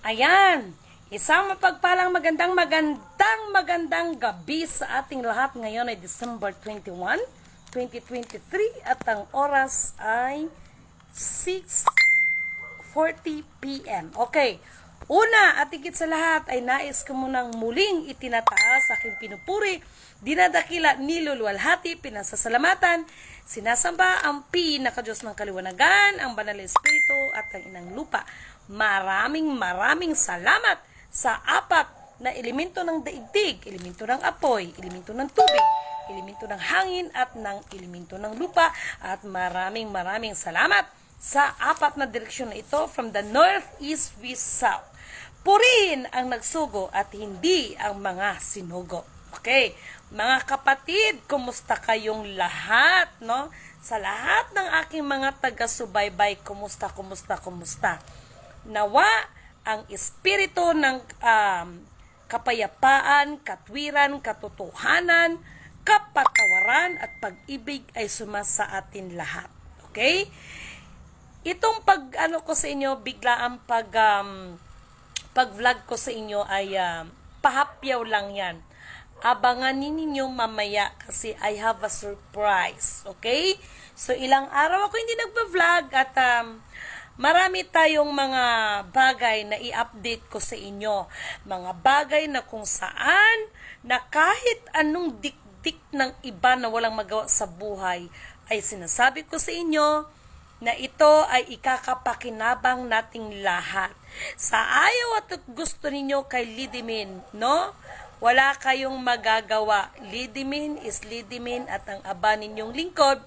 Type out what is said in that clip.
Ayan, isang mapagpalang magandang gabi sa ating lahat. Ngayon ay December 21, 2023 at ang oras ay 6:40 p.m. Okay, una at higit sa lahat ay nais ko munang muling itinataas aking pinupuri, dinadakila, niluluwalhati, pinasasalamatan, sinasamba ang pinakadiyos ng kaliwanagan, ang banal na espiritu at ang inang lupa. Maraming salamat sa apat na elemento ng daigdig, elemento ng apoy, elemento ng tubig, elemento ng hangin at ng elemento ng lupa, at maraming salamat sa apat na direksyon na ito, from the north, east, west, south. Purihin ang nagsugo at hindi ang mga sinugo. Okay, mga kapatid, kumusta kayong lahat, no? Sa lahat ng aking mga taga-subaybay, kumusta? Nawa ang espiritu ng kapayapaan, katwiran, katotohanan, kapatawaran at pag-ibig ay sumasa atin lahat. Okay? Itong ko sa inyo, bigla ang pag-vlog ko sa inyo ay pahapyaw lang yan. Abangan ninyo mamaya kasi I have a surprise. Okay? So ilang araw ako hindi nagba-vlog at marami tayong mga bagay na i-update ko sa inyo. Mga bagay na kung saan na kahit anong dikdik ng iba na walang magawa sa buhay ay sinasabi ko sa inyo na ito ay ikakapakinabang nating lahat. Sa ayaw at gusto ninyo kay Lidimin, no? Wala kayong magagawa. Lidimin is Lidimin at ang aba ninyong lingkod